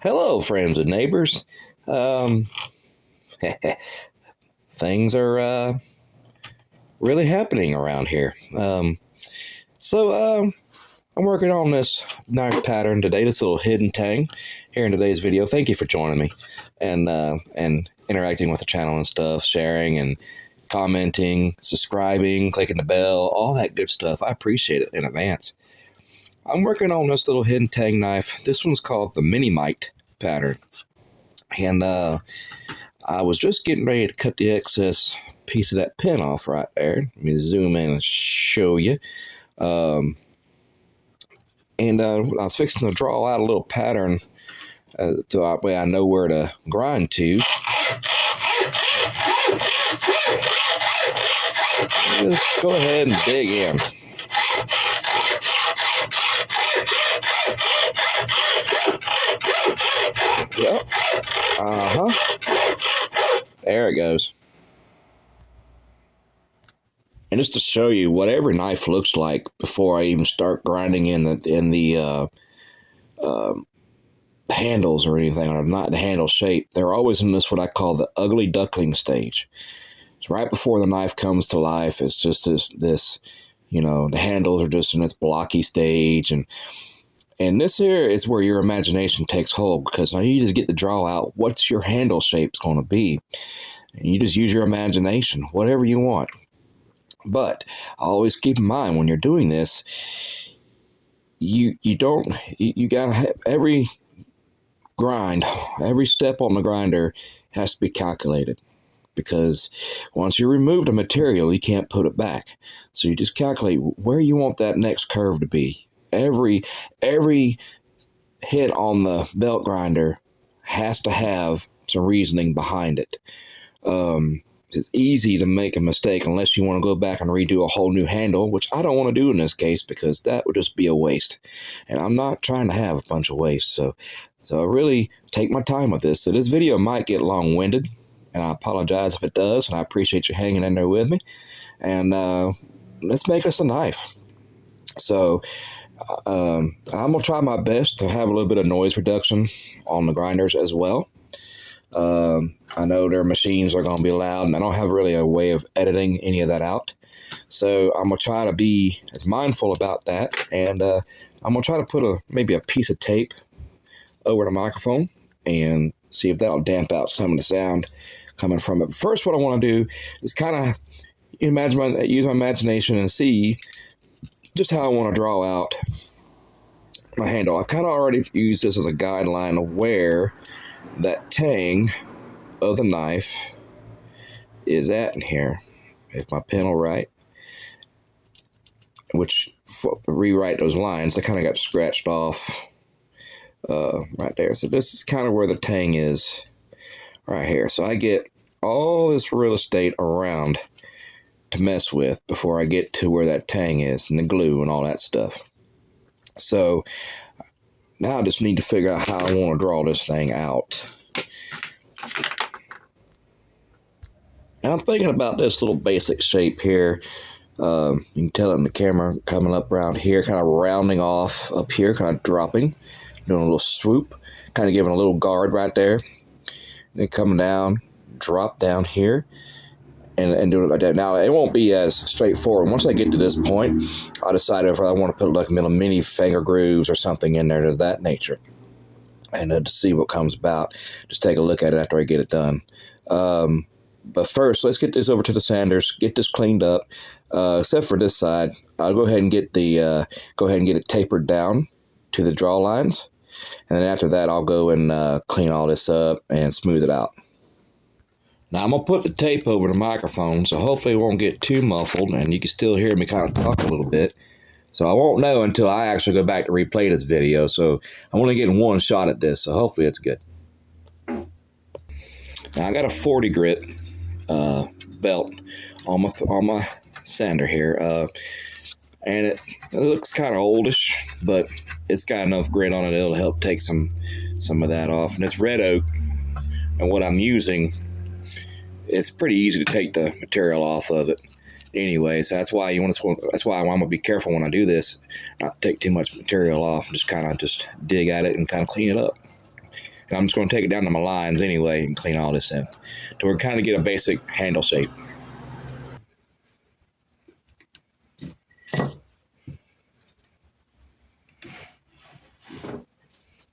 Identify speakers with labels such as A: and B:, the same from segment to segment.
A: Hello, friends and neighbors. Um, things are really happening around here. So I'm working on this knife pattern today, this little hidden tang here in today's video. Thank you for joining me and interacting with the channel and stuff, sharing and commenting, subscribing, clicking the bell, all that good stuff. I appreciate it in advance. I'm working on this little hidden tang knife. This one's called the Mini Mite pattern. And I was just getting ready to cut the excess piece of that pin off right there. Let me zoom in and show you. And I was fixing to draw out a little pattern so that way I know where to grind to. Just go ahead and dig in. Yep. There it goes. And just to show you what every knife looks like before I even start grinding in the handles or anything, or not the handle shape, they're always in this what I call the ugly duckling stage. It's right before the knife comes to life. It's just this the handles are just in this blocky stage, and this here is where your imagination takes hold, because now you just get to draw out what's your handle shape's going to be, and you just use your imagination, whatever you want. But always keep in mind when you're doing this, you gotta have every grind, every step on the grinder has to be calculated, because once you remove the material, you can't put it back. So you just calculate where you want that next curve to be. Every hit on the belt grinder has to have some reasoning behind it. It's easy to make a mistake unless you want to go back and redo a whole new handle, which I don't want to do in this case because that would just be a waste. And I'm not trying to have a bunch of waste. So I really take my time with this. So this video might get long-winded, and I apologize if it does, and I appreciate you hanging in there with me. And let's make us a knife. So I'm going to try my best to have a little bit of noise reduction on the grinders as well. I know their machines are going to be loud, and I don't have really a way of editing any of that out. So I'm going to try to be as mindful about that, and I'm going to try to put maybe a piece of tape over the microphone and see if that'll damp out some of the sound coming from it. First, what I want to do is kind of use my imagination and see just how I want to draw out my handle. I've kind of already used this as a guideline of where that tang of the knife is at in here. If my pen will write, which rewrite those lines, I kind of got scratched off right there. So this is kind of where the tang is right here. So I get all this real estate around to mess with before I get to where that tang is and the glue and all that stuff. So now I just need to figure out how I want to draw this thing out. And I'm thinking about this little basic shape here. You can tell it in the camera, coming up around here, kind of rounding off up here, kind of dropping, doing a little swoop, kind of giving a little guard right there. Then coming down, drop down here, and doing it like that. Now, it won't be as straightforward. Once I get to this point, I'll decide if I want to put like little mini finger grooves or something in there of that nature. And to see what comes about, just take a look at it after I get it done. But first, let's get this over to the sanders, get this cleaned up. Except for this side, I'll go ahead and get it tapered down to the draw lines, and then after that, I'll go and clean all this up and smooth it out. Now I'm gonna put the tape over the microphone, so hopefully it won't get too muffled, and you can still hear me kind of talk a little bit. So I won't know until I actually go back to replay this video. So I'm only getting one shot at this, so hopefully it's good. Now I got a 40 grit belt on my sander here, and it looks kind of oldish, but it's got enough grit on it it'll help take some of that off. And it's red oak, and what I'm using, it's pretty easy to take the material off of it anyway. So that's why I'm gonna be careful when I do this, not take too much material off, and just kind of dig at it and kind of clean it up. And I'm just going to take it down to my lines anyway and clean all this in. So we're kind of get a basic handle shape.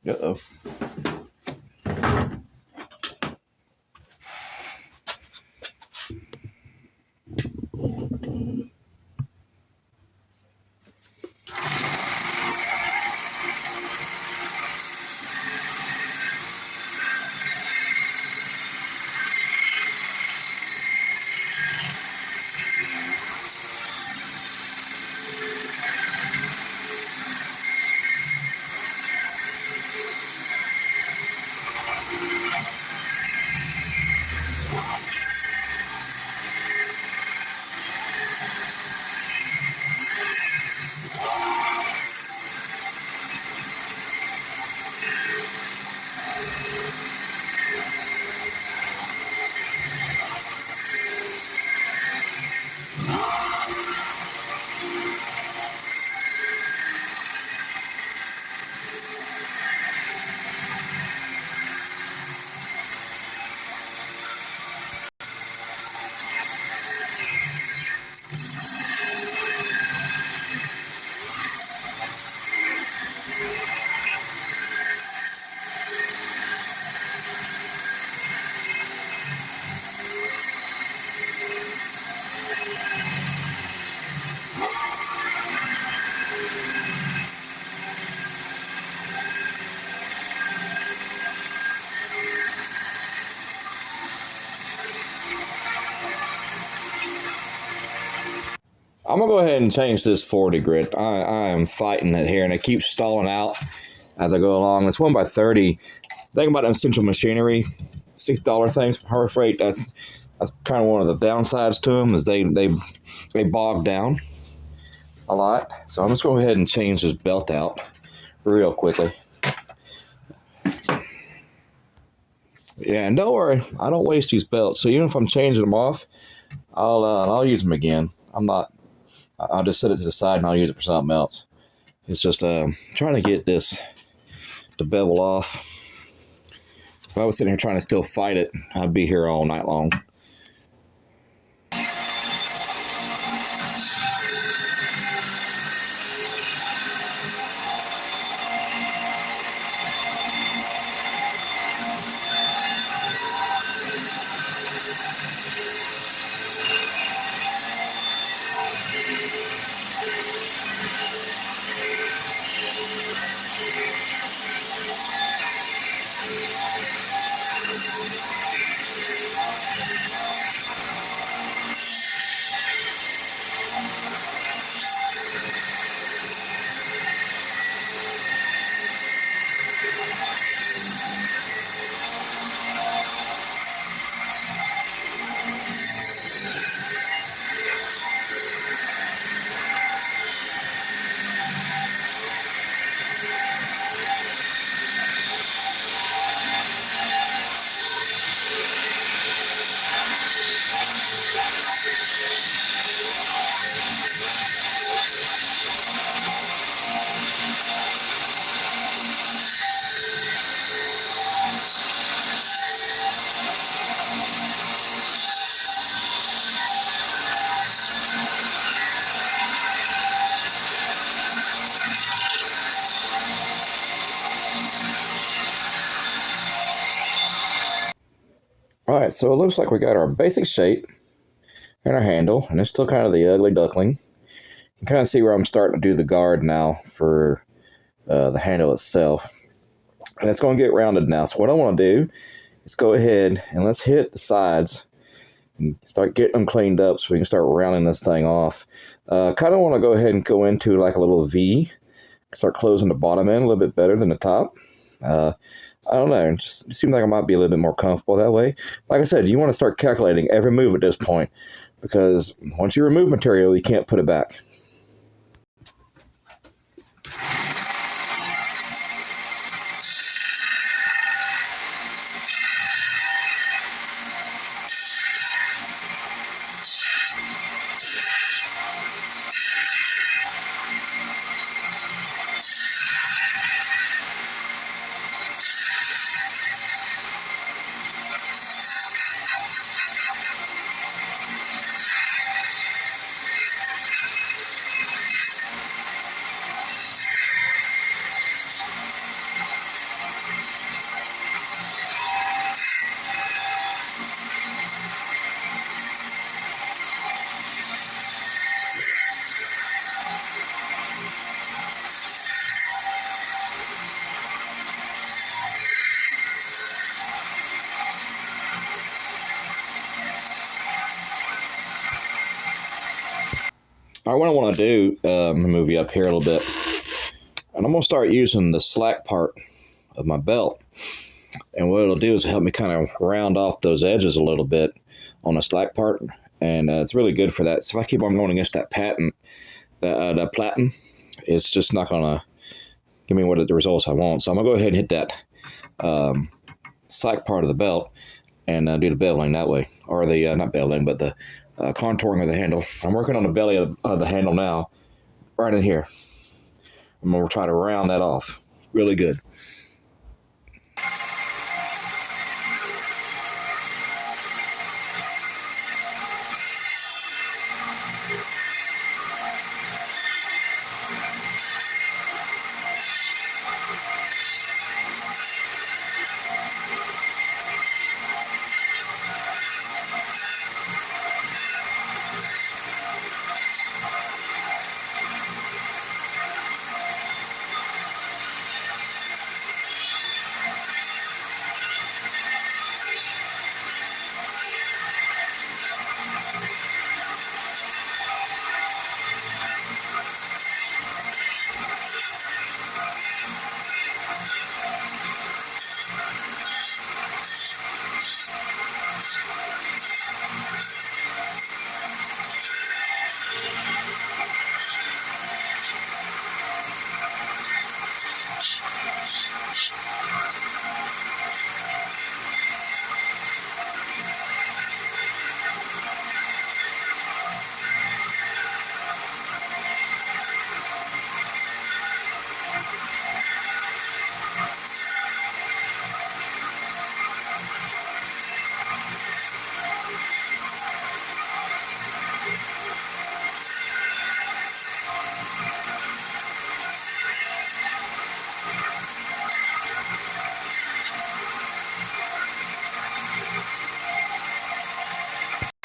A: Uh-oh. I'm going to go ahead and change this 40 grit. I am fighting it here, and it keeps stalling out as I go along. It's 1x30. Think about them Central Machinery $6 things from Harbor Freight. That's kind of one of the downsides to them is they bog down a lot. So I'm just going to go ahead and change this belt out real quickly. Yeah, and don't worry, I don't waste these belts. So even if I'm changing them off, I'll use them again. I'll just set it to the side and I'll use it for something else. It's just trying to get the bevel off. If I was sitting here trying to still fight it, I'd be here all night long. All right, so it looks like we got our basic shape and our handle, and it's still kind of the ugly duckling. You can kind of see where I'm starting to do the guard now for the handle itself. And it's going to get rounded now. So what I want to do is go ahead and let's hit the sides and start getting them cleaned up so we can start rounding this thing off. Kind of want to go ahead and go into like a little V, start closing the bottom end a little bit better than the top. I don't know, it just seems like I might be a little bit more comfortable that way. Like I said, you want to start calculating every move at this point because once you remove material, you can't put it back. All right, what I want to do, move you up here a little bit, and I'm going to start using the slack part of my belt. And what it'll do is help me kind of round off those edges a little bit on the slack part, and it's really good for that. So if I keep on going against that patent, that platen, it's just not going to give me the results I want. So I'm going to go ahead and hit that slack part of the belt and do the beveling that way, or the not beveling, but the contouring of the handle. I'm working on the belly of the handle now, right in here. I'm going to try to round that off really good.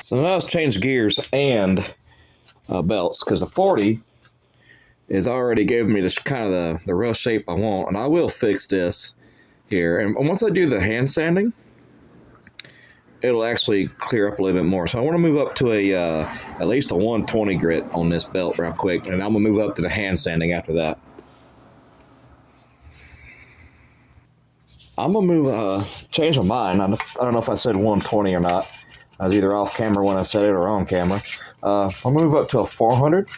A: So now let's change gears and belts, because the 40 is already giving me this kind of the rough shape I want, and I will fix this here. And once I do the hand sanding, it'll actually clear up a little bit more. So I want to move up to a at least a 120 grit on this belt real quick, and I'm gonna move up to the hand sanding after that. I'm gonna move change my mind. I don't know if I said 120 or not. I was either off camera when I said it or on camera. I'll move up to a 400.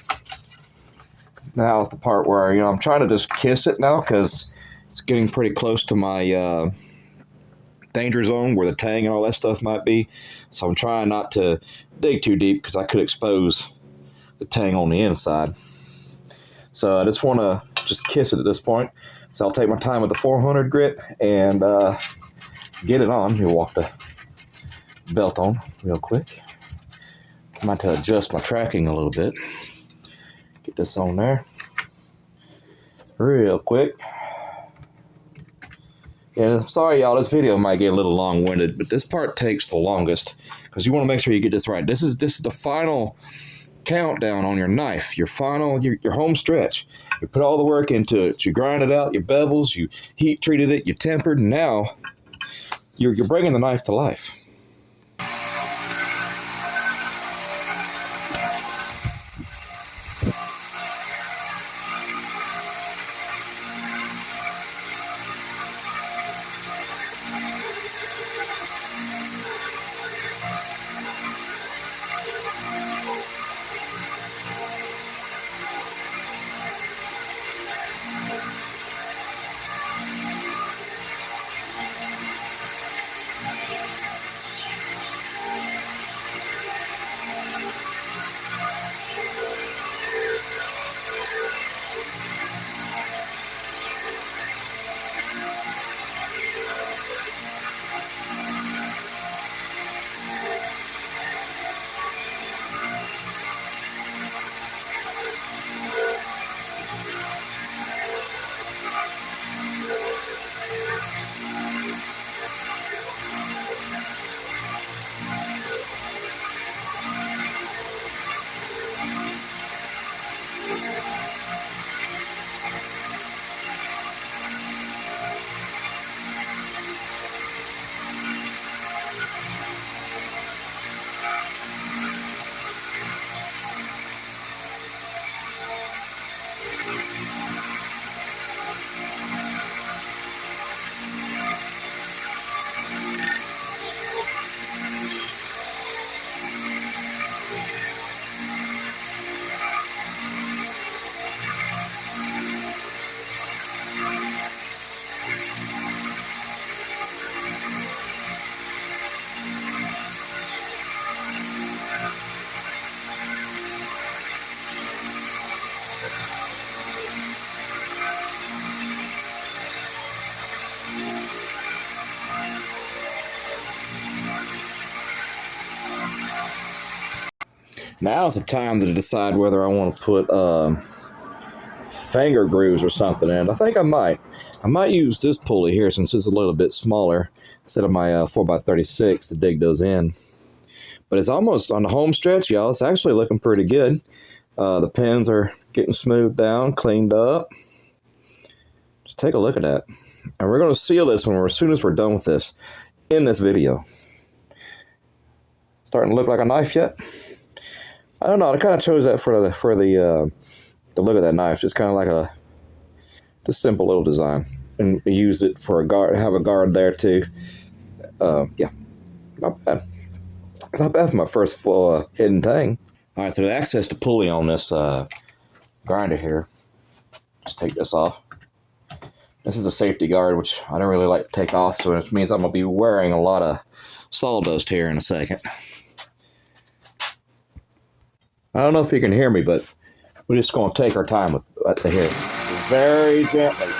A: Now is the part where I'm trying to just kiss it now, because it's getting pretty close to my danger zone where the tang and all that stuff might be. So I'm trying not to dig too deep, because I could expose the tang on the inside. So I just want to just kiss it at this point. So I'll take my time with the 400 grit and get it on. You'll walk the belt on real quick. I might have to adjust my tracking a little bit. Get this on there real quick. Yeah, I'm sorry, y'all. This video might get a little long-winded, but this part takes the longest because you want to make sure you get this right. This is the final countdown on your knife. Your home stretch. You put all the work into it. You grind it out. You bevels. You heat treated it. You tempered. And now you're bringing the knife to life. Now's the time to decide whether I want to put finger grooves or something in. I think I might. I might use this pulley here since it's a little bit smaller instead of my 4x36 to dig those in. But it's almost on the home stretch, y'all. It's actually looking pretty good. The pins are getting smoothed down, cleaned up. Just take a look at that. And we're going to seal this one as soon as we're done with this in this video. Starting to look like a knife yet? I don't know. I kind of chose that for the look of that knife. Just kind of like a just simple little design, and use it for a guard. Have a guard there too. Yeah, not bad. It's not bad for my first full hidden thing. All right, so to access the pulley on this grinder here, just take this off. This is a safety guard, which I don't really like to take off, so it means I'm going to be wearing a lot of sawdust here in a second. I don't know if you can hear me, but we're just going to take our time with the hair. Very gently.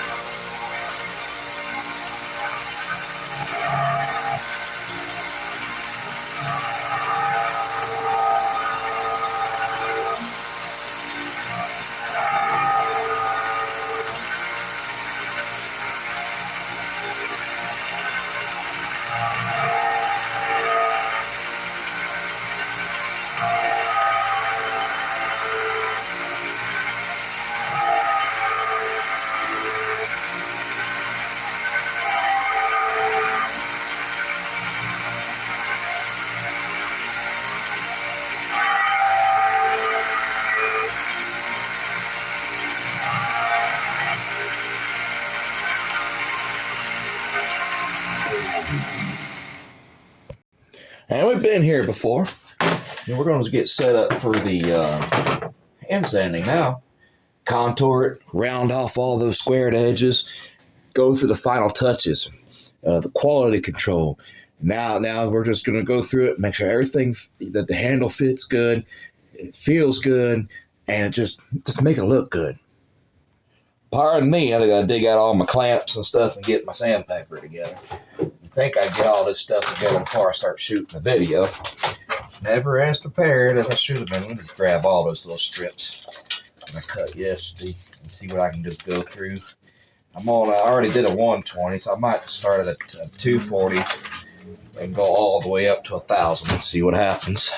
A: And we've been here before. And we're going to get set up for the hand sanding now. Contour it, round off all those squared edges, go through the final touches, the quality control. Now we're just going to go through it, make sure everything, that the handle fits good, it feels good, and just make it look good. Pardon me, I got to dig out all my clamps and stuff and get my sandpaper together. I think I get all this stuff together before I start shooting the video. Never as prepared as I should have been. Let me just grab all those little strips that I cut yesterday and see what I can just go through. I already did a 120, so I might start at a 240 and go all the way up to 1,000 and see what happens.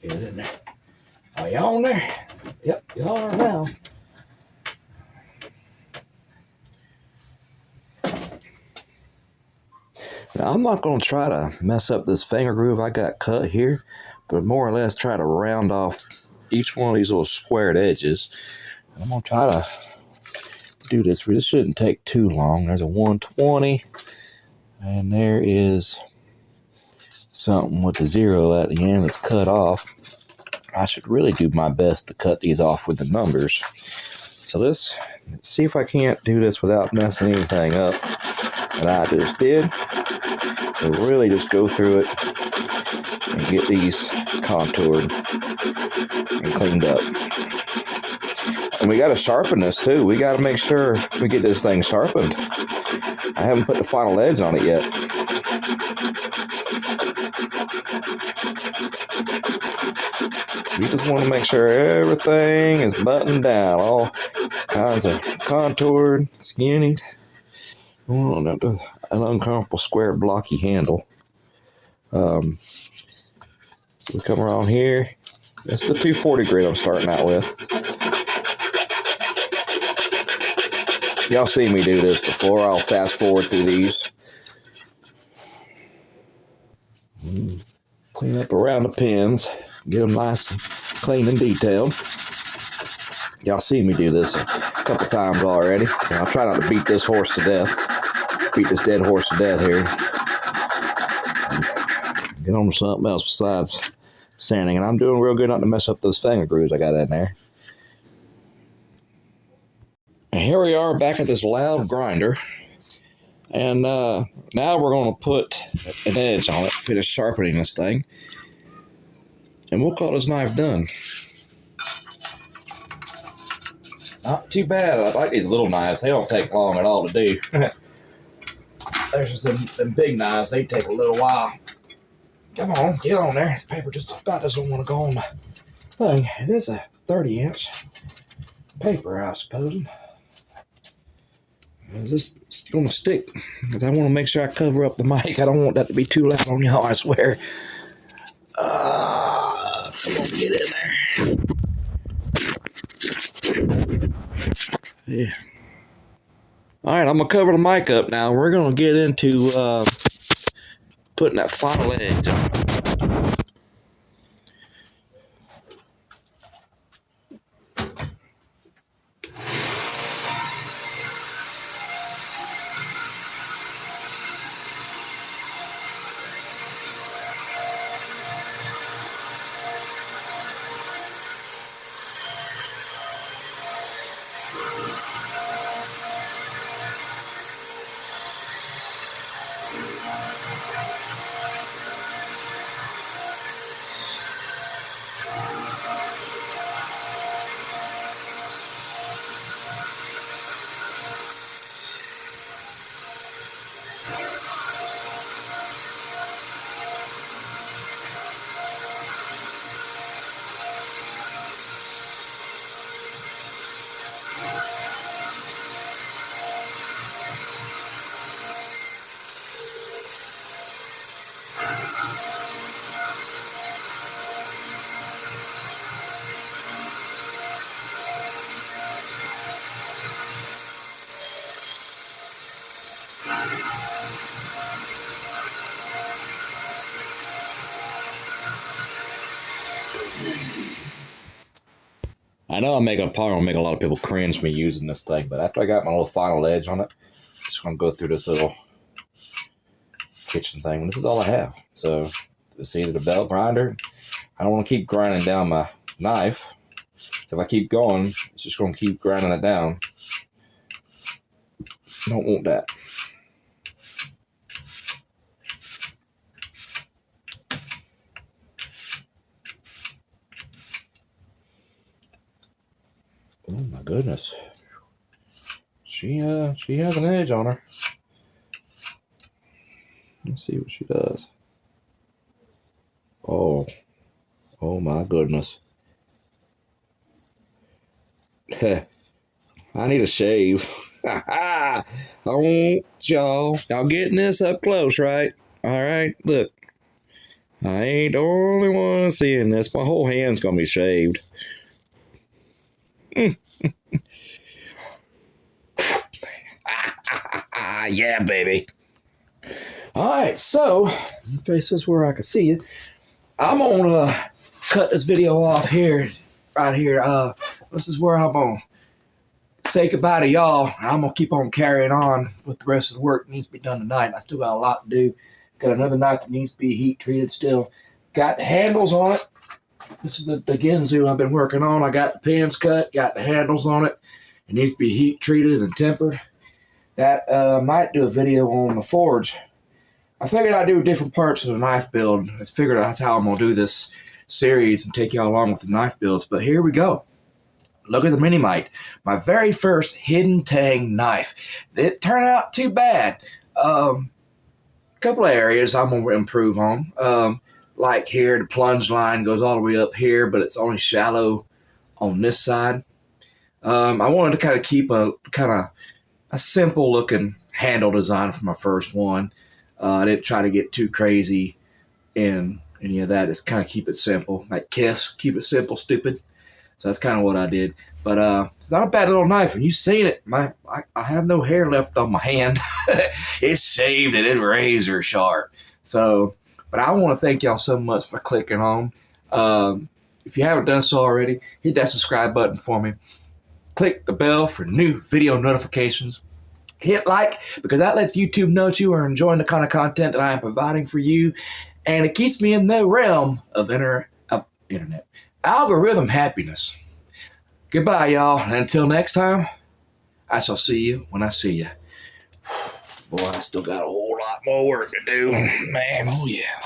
A: Get it in there. Are y'all on there? Yep, y'all are now. Now, I'm not going to try to mess up this finger groove I got cut here, but more or less try to round off each one of these little squared edges. I'm going to try to do this. This shouldn't take too long. There's a 120, and there is something with the 0 at the end that's cut off. I should really do my best to cut these off with the numbers. So let's see if I can't do this without messing anything up that I just did. So really just go through it and get these contoured and cleaned up. And we got to sharpen this too. We got to make sure we get this thing sharpened. I haven't put the final edge on it yet. We just want to make sure everything is buttoned down. All kinds of contoured, skinny. An uncomfortable square blocky handle. We come around here. That's the 240 grit I'm starting out with. Y'all seen me do this before. I'll fast forward through these. Clean up around the pins. Get them nice and clean and detailed. Y'all seen me do this a couple times already. So I'll try not to beat this horse to death. Beat this dead horse to death here. Get on to something else besides sanding. And I'm doing real good not to mess up those finger grooves I got in there. And here we are back at this loud grinder. And now we're going to put an edge on it, finish sharpening this thing. And we'll call this knife done. Not too bad. I like these little knives. They don't take long at all to do. There's just them big knives. They take a little while. Come on, get on there. This paper just about doesn't want to go on the thing. It is a 30-inch paper, I suppose. Is this going to stick? Because I want to make sure I cover up the mic. I don't want that to be too loud on y'all, I swear. Come on, get in there. Yeah. All right, I'm going to cover the mic up now. We're going to get into putting that final edge on. I know probably gonna make a lot of people cringe me using this thing, but after I got my little final edge on it, I'm just gonna go through this little kitchen thing. And this is all I have. So see the belt grinder. I don't want to keep grinding down my knife. So if I keep going, it's just gonna keep grinding it down. Don't want that. Oh my goodness. She has an edge on her. Let's see what she does. Oh my goodness. I need a shave. I want y'all getting this up close, right? All right, look. I ain't the only one seeing this. My whole hand's gonna be shaved. Yeah, baby. All right, so this is where I can see you. I'm gonna cut this video off here, right here. This is where I'm gonna say goodbye to y'all. I'm gonna keep on carrying on with the rest of the work that needs to be done tonight. I still got a lot to do. Got another knife that needs to be heat treated still. Got the handles on it. This is the Ginsu I've been working on. I got the pins cut, got the handles on it. It needs to be heat treated and tempered. That might do a video on the forge. I figured I'd do different parts of the knife build. I figured that's how I'm going to do this series and take y'all along with the knife builds. But here we go. Look at the Mini-Mite. My very first Hidden Tang knife. It turned out too bad. A couple of areas I'm going to improve on. Like here, the plunge line goes all the way up here, but it's only shallow on this side. I wanted to kind of keep a simple looking handle design for my first one. I didn't try to get too crazy in any of that. Just kind of keep it simple. Like Kiss, keep it simple, stupid. So that's kind of what I did. But it's not a bad little knife. And you've seen it. I have no hair left on my hand. It's shaved and it's razor sharp. So, but I want to thank y'all so much for clicking on. If you haven't done so already, hit that subscribe button for me. Click the bell for new video notifications. Hit like, because that lets YouTube know that you are enjoying the kind of content that I am providing for you. And it keeps me in the realm of internet algorithm happiness. Goodbye, y'all. And until next time, I shall see you when I see you. Boy, I still got a whole lot more work to do. Man, oh yeah.